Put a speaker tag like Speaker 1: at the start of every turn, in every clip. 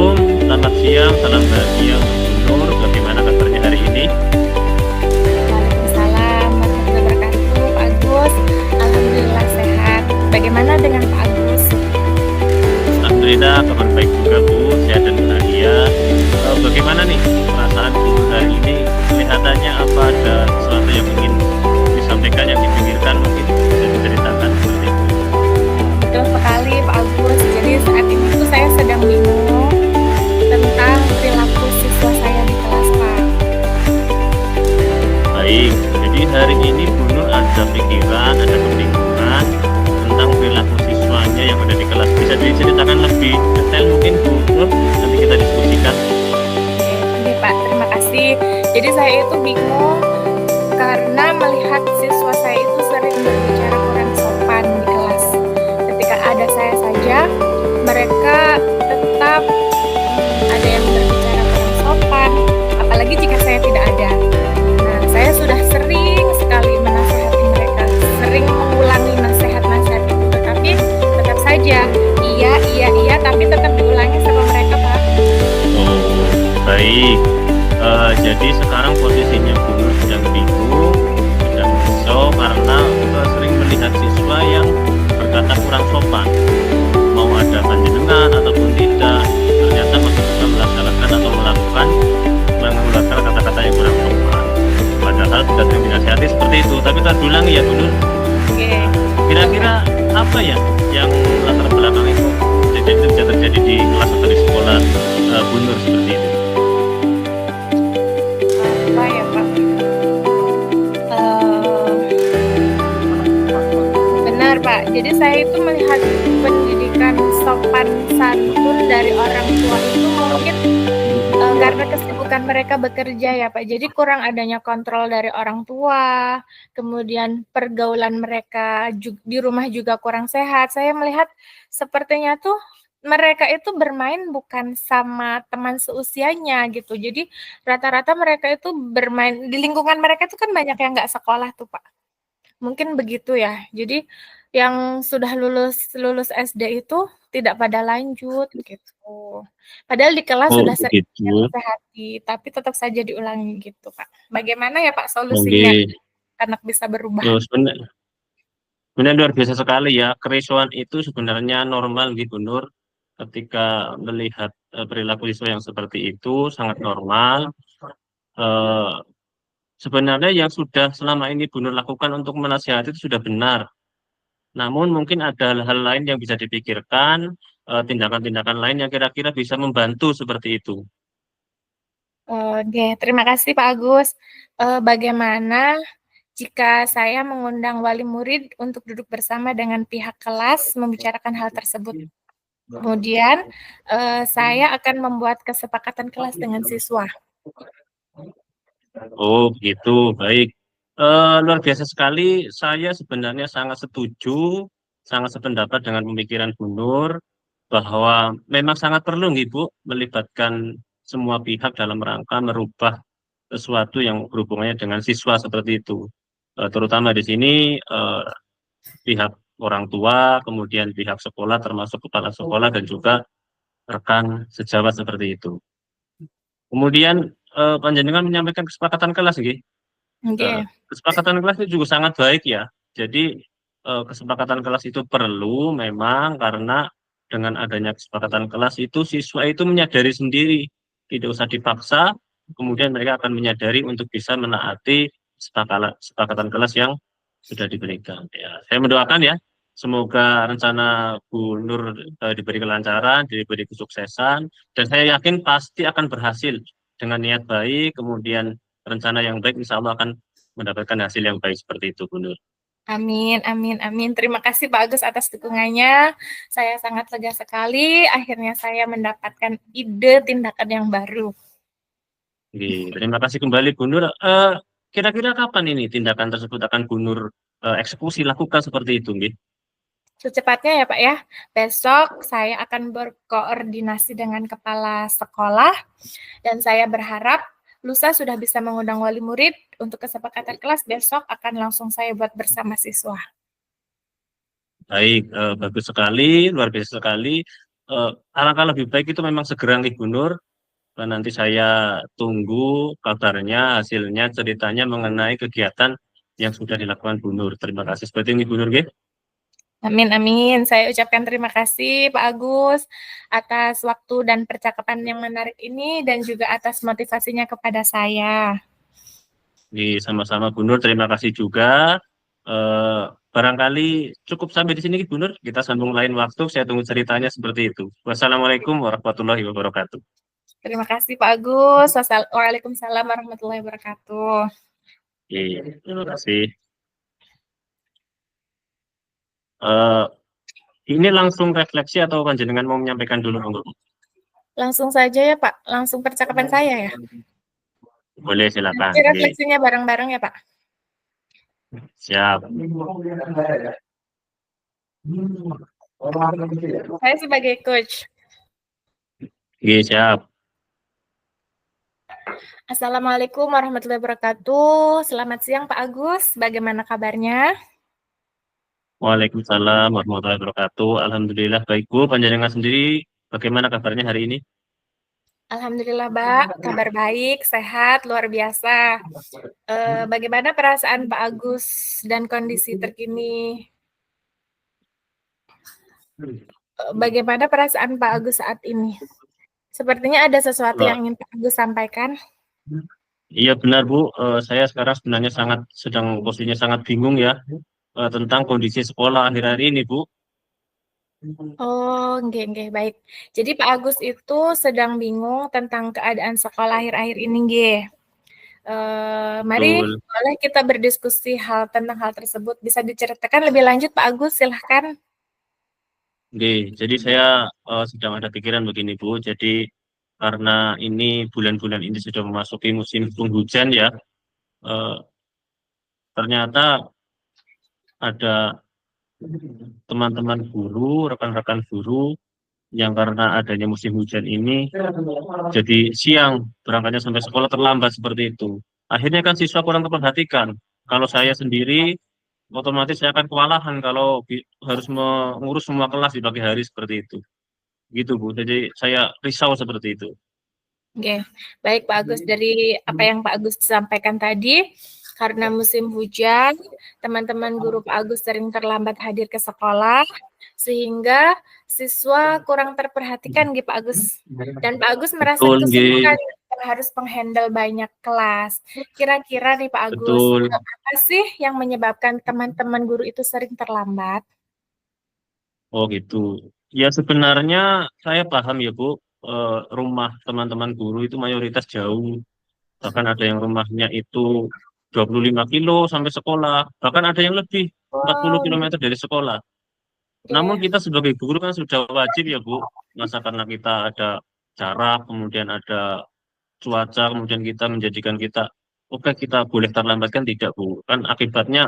Speaker 1: Assalamualaikum, selamat siang, salam bahagia untuk Nur. Bagaimana kabarnya hari ini?
Speaker 2: Waalaikumsalam warahmatullahi wabarakatuh, Pak Agus. Alhamdulillah sehat. Bagaimana dengan Pak Agus?
Speaker 1: Alhamdulillah, kabar baik juga Bu, sehat dan bahagia. Bagaimana nih perasaan Bu hari ini? Kelihatannya apa ada sesuatu yang ingin disampaikan, yang dipikirkan mungkin bisa diceritakan seperti itu.
Speaker 2: Betul sekali, Pak Agus. Jadi saat ini tuh saya sedang bingung tentang perilaku siswa saya di kelas, Pak.
Speaker 1: Baik, jadi hari ini Bu Nur ada pikiran, ada kebingungan tentang perilaku siswanya yang ada di kelas. Bisa diceritakan lebih detail mungkin Bu Nur, nanti kita diskusikan.
Speaker 2: Oke, Pak. Terima kasih. Jadi saya itu bingung karena melihat siswa saya itu sering berbicara kurang sopan di kelas. Ketika ada saya saja, mereka tetap ada yang berbicara kurang sopan, apalagi jika saya tidak ada. Nah, saya sudah sering sekali menasihati mereka, sering mengulangi nasihat-nasihat itu, tetapi tetap saja iya, tapi tetap diulangi sama mereka, Pak.
Speaker 1: Oh, baik. Jadi sekarang posisinya Bu Nur sedang bingung, sedang risau karena sering melihat siswa yang berkata kurang sopan. Mau ada panjenengan ataupun tidak, ternyata masih bisa melaksanakan atau menggunakan kata-kata yang kurang sopan. Padahal sudah sering dinasihati seperti itu. Tapi tadi ulangi ya Bu Nur.
Speaker 2: Oke.
Speaker 1: Kira-kira apa ya yang latar belakang itu bisa terjadi di kelas atau di sekolah Bu Nur seperti itu?
Speaker 2: Apa ya, Pak? Benar, Pak. Jadi saya itu melihat pendidikan sopan santun dari orang tua itu mungkin karena kesibukan mereka bekerja ya, Pak. Jadi kurang adanya kontrol dari orang tua, kemudian pergaulan mereka di rumah juga kurang sehat. Saya melihat sepertinya tuh mereka itu bermain bukan sama teman seusianya gitu. Jadi rata-rata mereka itu bermain di lingkungan mereka itu kan banyak yang nggak sekolah tuh, Pak. Mungkin begitu ya. Jadi yang sudah lulus SD itu tidak pada lanjut gitu. Padahal di kelas
Speaker 1: Oh
Speaker 2: sudah sering
Speaker 1: begitu.
Speaker 2: nasihati, tapi tetap saja diulangi gitu, Pak. Bagaimana ya, Pak, solusinya
Speaker 1: Oke.
Speaker 2: anak bisa berubah?
Speaker 1: Sebenarnya luar biasa sekali ya. Kerisauan itu sebenarnya normal gitu Nur. Ketika melihat perilaku siswa yang seperti itu sangat normal. Eh, Sebenarnya yang sudah selama ini Bu Nur lakukan untuk menasihati itu sudah benar. Namun mungkin ada hal lain yang bisa dipikirkan, tindakan-tindakan lain yang kira-kira bisa membantu seperti itu.
Speaker 2: Oke, terima kasih Pak Agus. Bagaimana jika saya mengundang wali murid untuk duduk bersama dengan pihak kelas membicarakan hal tersebut? Kemudian saya akan membuat kesepakatan kelas dengan siswa.
Speaker 1: Oh, gitu. Baik. Luar biasa sekali. Saya sebenarnya sangat setuju, sangat sependapat dengan pemikiran Bu Nur bahwa memang sangat perlu, Ibu, melibatkan semua pihak dalam rangka merubah sesuatu yang berhubungannya dengan siswa seperti itu. Terutama di sini pihak orang tua, kemudian pihak sekolah, termasuk kepala sekolah dan juga rekan sejawat seperti itu. Kemudian panjenengan menyampaikan kesepakatan kelas, nggih.
Speaker 2: Oke.
Speaker 1: Kesepakatan kelas itu juga sangat baik ya. Jadi kesepakatan kelas itu perlu memang karena dengan adanya kesepakatan kelas itu siswa itu menyadari sendiri, tidak usah dipaksa, kemudian mereka akan menyadari untuk bisa menaati kesepakatan kelas yang sudah diberikan. Ya, saya mendoakan ya, semoga rencana Bu Nur diberi kelancaran, diberi kesuksesan, dan saya yakin pasti akan berhasil dengan niat baik, kemudian rencana yang baik, insya Allah akan mendapatkan hasil yang baik seperti itu, Bu Nur.
Speaker 2: Amin, amin, amin. Terima kasih Pak Agus atas dukungannya. Saya sangat lega sekali. Akhirnya saya mendapatkan ide tindakan yang baru.
Speaker 1: Terima kasih kembali, Bu Nur. Kira-kira kapan ini tindakan tersebut akan Bu Nur eksekusi lakukan seperti itu, nggih?
Speaker 2: Secepatnya ya Pak ya. Besok saya akan berkoordinasi dengan kepala sekolah dan saya berharap lusa sudah bisa mengundang wali murid untuk kesepakatan kelas. Besok akan langsung saya buat bersama siswa.
Speaker 1: Baik, bagus sekali, luar biasa sekali. alangkah lebih baik itu memang segera nih Bu Nur. Nanti saya tunggu kabarnya, hasilnya, ceritanya mengenai kegiatan yang sudah dilakukan Bu Nur. Terima kasih seperti ini Bu Nur. Nggih.
Speaker 2: Amin, amin. Saya ucapkan terima kasih Pak Agus atas waktu dan percakapan yang menarik ini dan juga atas motivasinya kepada saya.
Speaker 1: Sama-sama Bu Nur, terima kasih juga. Eh, barangkali cukup sampai di sini Bu Nur. Kita sambung lain waktu. Saya tunggu ceritanya seperti itu. Wassalamualaikum warahmatullahi wabarakatuh.
Speaker 2: Terima kasih Pak Agus. Waalaikumsalam warahmatullahi wabarakatuh.
Speaker 1: Iya, terima kasih. Eh, ini langsung refleksi atau panjenengan mau menyampaikan dulu?
Speaker 2: Langsung saja ya Pak, langsung percakapan saya ya.
Speaker 1: Boleh, silakan.
Speaker 2: Nanti refleksinya bareng-bareng ya Pak.
Speaker 1: Siap.
Speaker 2: Saya sebagai coach.
Speaker 1: Iya, siap.
Speaker 2: Assalamualaikum warahmatullahi wabarakatuh. Selamat siang Pak Agus, bagaimana kabarnya?
Speaker 1: Waalaikumsalam warahmatullahi wabarakatuh. Alhamdulillah baik Bu. Panjenengan sendiri bagaimana kabarnya hari ini?
Speaker 2: Alhamdulillah Mbak, kabar baik, sehat, luar biasa. Bagaimana perasaan Pak Agus dan kondisi terkini? Bagaimana perasaan Pak Agus saat ini? Sepertinya ada sesuatu yang ingin Pak Agus sampaikan.
Speaker 1: Iya benar Bu, saya sekarang sebenarnya posisinya sangat bingung ya tentang kondisi sekolah akhir-akhir ini Bu.
Speaker 2: Oh, nggih, baik. Jadi Pak Agus itu sedang bingung tentang keadaan sekolah akhir-akhir ini, nggih. Mari boleh kita berdiskusi tentang hal tersebut. Bisa diceritakan lebih lanjut Pak Agus, silahkan.
Speaker 1: Jadi saya sedang ada pikiran begini Bu, jadi karena ini bulan-bulan ini sudah memasuki musim penghujan ya, ternyata ada teman-teman guru, rekan-rekan guru yang karena adanya musim hujan ini jadi siang berangkatnya sampai sekolah terlambat seperti itu. Akhirnya kan siswa kurang terperhatikan. Kalau saya sendiri otomatis saya akan kewalahan kalau harus mengurus semua kelas di pagi hari seperti itu. Gitu Bu. Jadi saya risau seperti itu.
Speaker 2: Oke, baik Pak Agus. Dari apa yang Pak Agus sampaikan tadi, karena musim hujan, teman-teman guru Pak Agus sering terlambat hadir ke sekolah, sehingga siswa kurang terperhatikan gitu Pak Agus. Dan Pak Agus merasa kesulitan harus menghandle banyak kelas. Kira-kira nih Pak Agus, apa sih yang menyebabkan teman-teman guru itu sering terlambat?
Speaker 1: Oh gitu. Ya sebenarnya saya paham ya Bu, rumah teman-teman guru itu mayoritas jauh. Bahkan ada yang rumahnya itu 25 kilo sampai sekolah. Bahkan ada yang lebih 40 km dari sekolah. Namun kita sebagai guru kan sudah wajib ya Bu, masa karena kita ada jarak, kemudian ada cuaca, kemudian kita menjadikan oke kita boleh terlambat kan tidak Bu. Kan akibatnya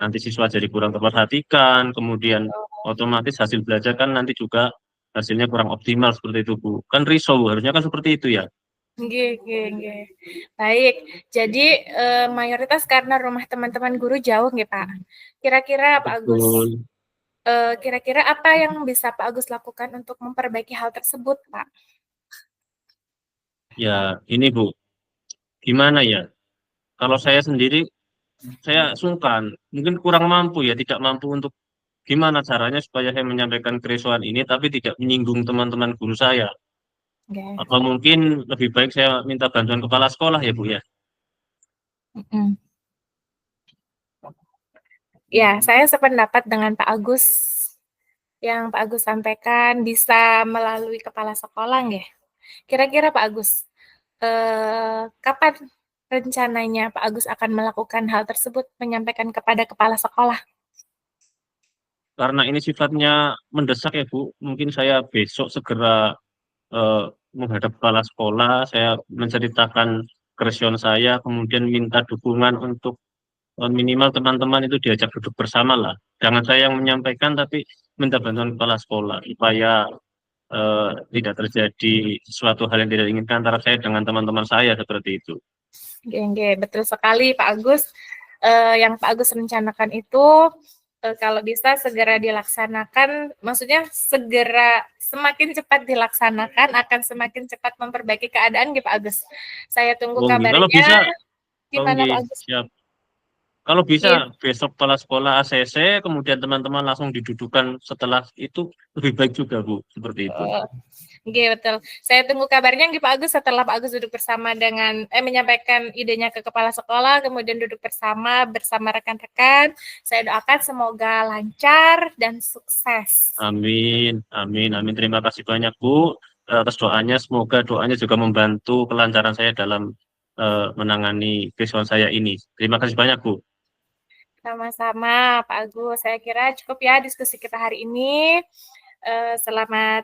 Speaker 1: nanti siswa jadi kurang terperhatikan, kemudian otomatis hasil belajar kan nanti juga hasilnya kurang optimal seperti itu Bu. Kan risau Bu, harusnya kan seperti itu ya.
Speaker 2: Nggih. Baik, jadi mayoritas karena rumah teman-teman guru jauh nggih Pak. Kira-kira Pak Agus, kira-kira apa yang bisa Pak Agus lakukan untuk memperbaiki hal tersebut Pak?
Speaker 1: Ya ini Bu, gimana ya? Kalau saya sendiri, saya sungkan, mungkin kurang mampu ya, tidak mampu untuk gimana caranya supaya saya menyampaikan kerisauan ini tapi tidak menyinggung teman-teman guru saya. Atau mungkin lebih baik saya minta bantuan kepala sekolah ya Bu ya.
Speaker 2: Ya, saya sependapat dengan Pak Agus. Yang Pak Agus sampaikan bisa melalui kepala sekolah nggih. Kira-kira Pak Agus, kapan rencananya Pak Agus akan melakukan hal tersebut, menyampaikan kepada kepala sekolah?
Speaker 1: Karena ini sifatnya mendesak ya Bu, mungkin saya besok segera menghadap kepala sekolah, saya menceritakan keresahan saya, kemudian minta dukungan untuk minimal teman-teman itu diajak duduk bersama lah. Jangan saya yang menyampaikan, tapi minta bantuan kepala sekolah supaya tidak terjadi sesuatu hal yang tidak diinginkan antara saya dengan teman-teman saya seperti itu.
Speaker 2: Oke, betul sekali Pak Agus. Yang Pak Agus rencanakan itu kalau bisa segera dilaksanakan, maksudnya segera semakin cepat dilaksanakan akan semakin cepat memperbaiki keadaan gitu Pak Agus. Saya tunggu
Speaker 1: Oh, nggih. Kalau
Speaker 2: kabarnya.
Speaker 1: bisa, oh,
Speaker 2: Gimana
Speaker 1: nggih,
Speaker 2: Pak Agus?
Speaker 1: siap. Kalau bisa
Speaker 2: Iya.
Speaker 1: besok kepala sekolah ACC, kemudian teman-teman langsung didudukan setelah itu lebih baik juga, Bu, seperti itu.
Speaker 2: Oke, betul. Saya tunggu kabarnya Pak Agus setelah Pak Agus duduk bersama dengan menyampaikan idenya ke kepala sekolah, kemudian duduk bersama rekan-rekan. Saya doakan semoga lancar dan sukses.
Speaker 1: Amin, amin, amin. Terima kasih banyak, Bu, atas doanya. Semoga doanya juga membantu kelancaran saya dalam menangani kesulitan saya ini. Terima kasih banyak, Bu.
Speaker 2: Sama-sama, Pak Agus. Saya kira cukup ya diskusi kita hari ini. Selamat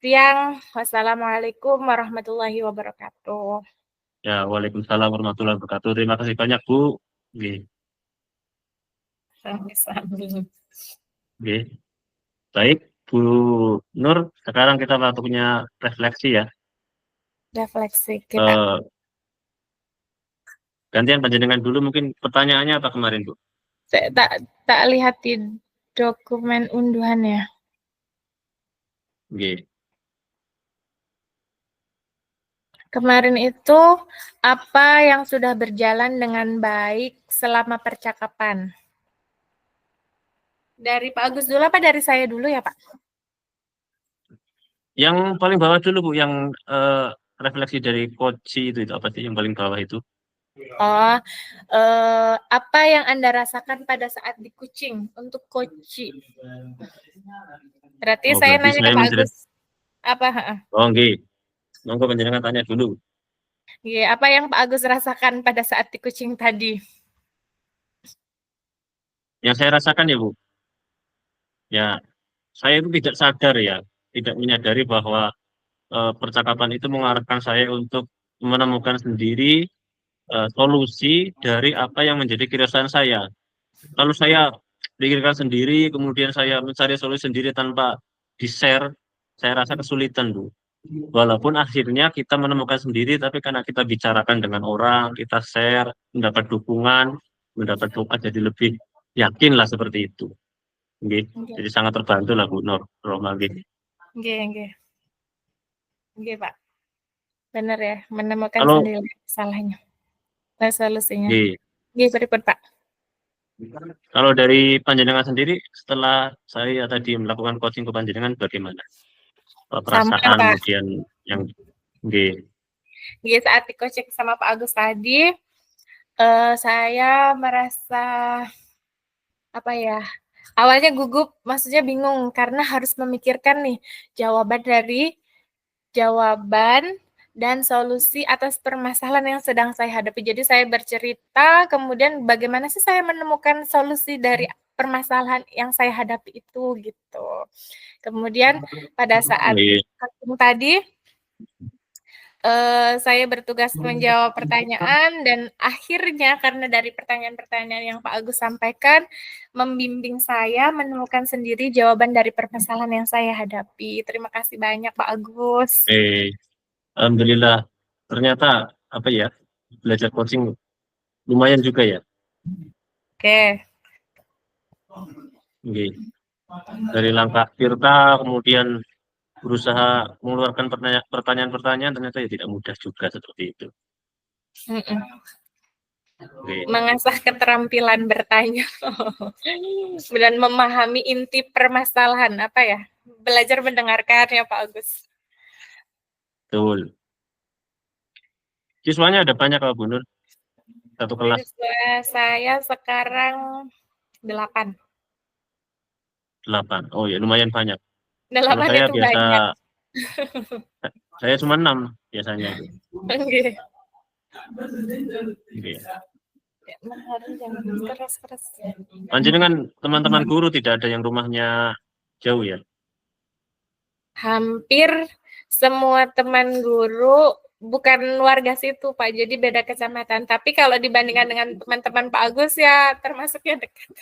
Speaker 2: siang. Wassalamualaikum warahmatullahi wabarakatuh.
Speaker 1: Ya, waalaikumsalam warahmatullahi wabarakatuh. Terima kasih banyak, Bu. Oke. Oke. Baik, Bu Nur. Sekarang kita waktunya refleksi ya.
Speaker 2: Refleksi kita.
Speaker 1: Gantian panjenengan dulu, mungkin pertanyaannya apa kemarin, Bu?
Speaker 2: Saya tak lihat di dokumen unduhan ya.
Speaker 1: Oke.
Speaker 2: Kemarin itu apa yang sudah berjalan dengan baik selama percakapan? Dari Pak Agus dulu apa dari saya dulu ya Pak?
Speaker 1: Yang paling bawah dulu, Bu, yang refleksi dari Koci itu apa sih yang paling bawah itu?
Speaker 2: Oh, apa yang Anda rasakan pada saat di Kucing untuk Koci? Berarti saya
Speaker 1: berarti
Speaker 2: nanya
Speaker 1: saya
Speaker 2: ke Pak Agus. Apa?
Speaker 1: Oh, nggih. Monggo panjenengan tanya dulu.
Speaker 2: Iya, apa yang Pak Agus rasakan pada saat di Kucing tadi?
Speaker 1: Yang saya rasakan ya, Bu, ya saya itu tidak sadar ya, tidak menyadari bahwa percakapan itu mengarahkan saya untuk menemukan sendiri solusi dari apa yang menjadi keresahan saya. Kalau saya pikirkan sendiri, kemudian saya mencari solusi sendiri tanpa di-share, saya rasa kesulitan, Bu. Walaupun akhirnya kita menemukan sendiri, tapi karena kita bicarakan dengan orang, kita share, mendapat dukungan, mendapat doa, jadi lebih yakin lah seperti itu. Okay. Jadi sangat terbantu lah Bu Nur Roma.
Speaker 2: Oke, Pak. Benar ya, menemukan sendiri salahnya. Solusinya. Oke, berikut Pak.
Speaker 1: Kalau dari panjenengan sendiri, setelah saya tadi melakukan coaching ke panjenengan, bagaimana? Perasaan kemudian yang
Speaker 2: saat di coaching sama Pak Agus tadi, saya merasa apa ya? Awalnya gugup, maksudnya bingung karena harus memikirkan nih jawaban dan solusi atas permasalahan yang sedang saya hadapi. Jadi saya bercerita, kemudian bagaimana sih saya menemukan solusi dari permasalahan yang saya hadapi itu gitu. Kemudian pada saat tadi saya bertugas menjawab pertanyaan dan akhirnya karena dari pertanyaan-pertanyaan yang Pak Agus sampaikan membimbing saya menemukan sendiri jawaban dari permasalahan yang saya hadapi. Terima kasih banyak Pak Agus.
Speaker 1: Alhamdulillah. Ternyata apa ya, belajar coaching lumayan juga ya.
Speaker 2: Oke.
Speaker 1: Dari langkah Tirta kemudian berusaha mengeluarkan pertanyaan-pertanyaan, ternyata ya tidak mudah juga seperti itu.
Speaker 2: Mengasah keterampilan bertanya dan memahami inti permasalahan apa ya, belajar mendengarkan ya Pak Agus.
Speaker 1: Betul. Siswanya ada banyak Pak Bu Nur? Satu kelas?
Speaker 2: Siswa saya sekarang 8.
Speaker 1: Oh ya, lumayan banyak.
Speaker 2: 8
Speaker 1: kalau saya
Speaker 2: itu
Speaker 1: biasa
Speaker 2: banyak.
Speaker 1: Saya cuma 6 biasanya.
Speaker 2: Oke.
Speaker 1: Panjenengan teman-teman guru tidak ada yang rumahnya jauh ya?
Speaker 2: Hampir semua teman guru bukan warga situ Pak, jadi beda kecamatan. Tapi kalau dibandingkan dengan teman-teman Pak Agus ya termasuknya dekat.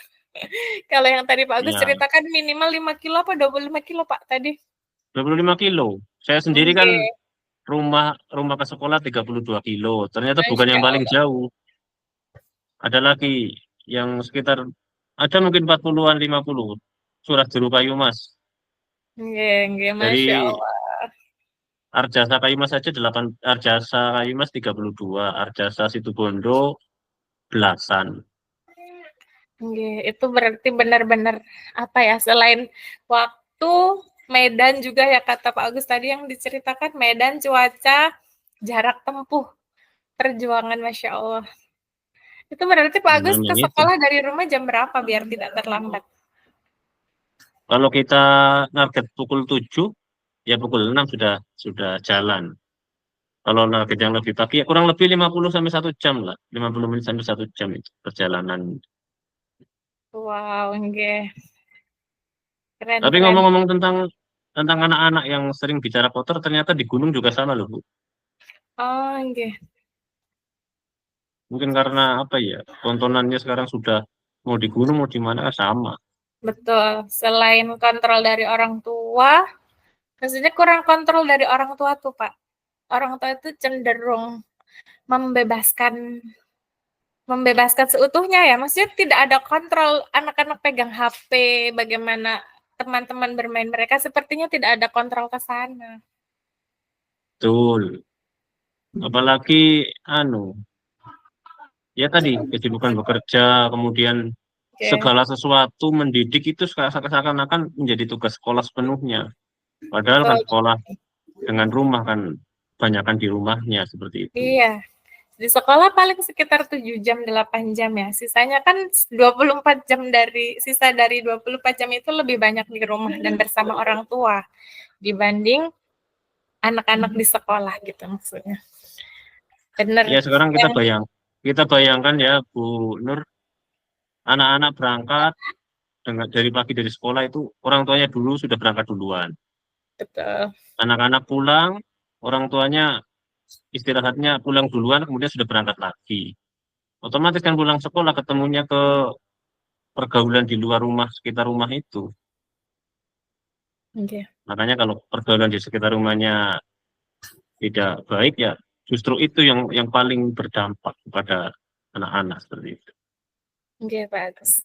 Speaker 2: Kalau yang tadi Pak Agus ceritakan minimal 5 kilo apa 25 kilo Pak tadi?
Speaker 1: 25 kilo. Saya sendiri kan rumah ke sekolah 32 kilo. Ternyata bukan yang paling jauh. Ada lagi yang sekitar ada mungkin 40-an 50. Surah Juru Kayu Mas.
Speaker 2: Nggih nggih, Masya
Speaker 1: Dari
Speaker 2: Allah.
Speaker 1: Arjasa Kayumas saja 8, Arjasa Kayumas 32, Arjasa Situbondo belasan.
Speaker 2: Nggih, itu berarti benar-benar, apa ya, selain waktu, medan juga ya kata Pak Agus tadi yang diceritakan, medan, cuaca, jarak tempuh, perjuangan, Masya Allah. Itu berarti Pak Agus
Speaker 1: Memang
Speaker 2: ke
Speaker 1: yang itu.
Speaker 2: sekolah dari rumah jam berapa biar tidak terlambat?
Speaker 1: Kalau kita target pukul 7, ya pukul 6 sudah jalan. Kalau target yang lebih pagi, ya kurang lebih 50 sampai 1 jam lah. 50 menit sampai 1 jam itu perjalanan.
Speaker 2: Wow, nggih. Keren
Speaker 1: Tapi
Speaker 2: keren.
Speaker 1: ngomong-ngomong tentang anak-anak yang sering bicara kotor, ternyata di gunung juga sama loh, Bu.
Speaker 2: Oh, nggih.
Speaker 1: Mungkin karena apa ya, tontonannya sekarang sudah mau di gunung mau di mana sama.
Speaker 2: Betul. Selain kontrol dari orang tua, maksudnya kurang kontrol dari orang tua tuh, Pak. Orang tua itu cenderung membebaskan membebaskan seutuhnya ya. Maksudnya tidak ada kontrol anak-anak pegang HP, bagaimana teman-teman bermain mereka sepertinya tidak ada kontrol ke sana.
Speaker 1: Betul. Apalagi anu, ya tadi kesibukan bekerja, kemudian
Speaker 2: Oke.
Speaker 1: segala sesuatu mendidik itu seakan-akan menjadi tugas sekolah sepenuhnya. Padahal kan
Speaker 2: Betul.
Speaker 1: sekolah dengan rumah kan banyakkan di rumahnya seperti itu.
Speaker 2: Iya. Di sekolah paling sekitar 7 jam, 8 jam ya. Sisanya kan 24 jam sisa dari 24 jam itu lebih banyak di rumah dan bersama orang tua dibanding anak-anak di sekolah gitu maksudnya. Bener
Speaker 1: Ya sekarang
Speaker 2: yang
Speaker 1: kita bayangkan ya Bu Nur, anak-anak berangkat dari pagi dari sekolah itu orang tuanya dulu sudah berangkat duluan.
Speaker 2: betul.
Speaker 1: Anak-anak pulang, orang tuanya istirahatnya pulang duluan, kemudian sudah berangkat lagi. Otomatis kan pulang sekolah ketemunya ke pergaulan di luar rumah, sekitar rumah itu.
Speaker 2: Oke.
Speaker 1: Makanya kalau pergaulan di sekitar rumahnya tidak baik ya justru itu yang paling berdampak kepada anak-anak seperti itu.
Speaker 2: Oke, bagus.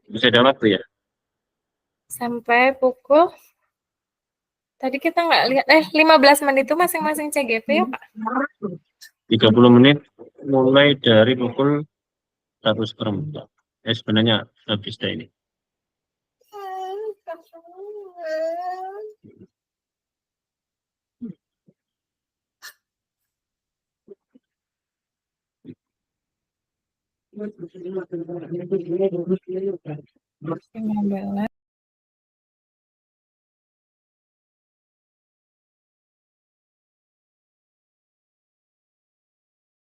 Speaker 1: Bisa ada waktu ya?
Speaker 2: Sampai pukul tadi kita nggak lihat 15 menit itu masing-masing CGP ya, Pak?
Speaker 1: 30 menit mulai dari pukul 1 seperempat. Sebenarnya habis dah ini.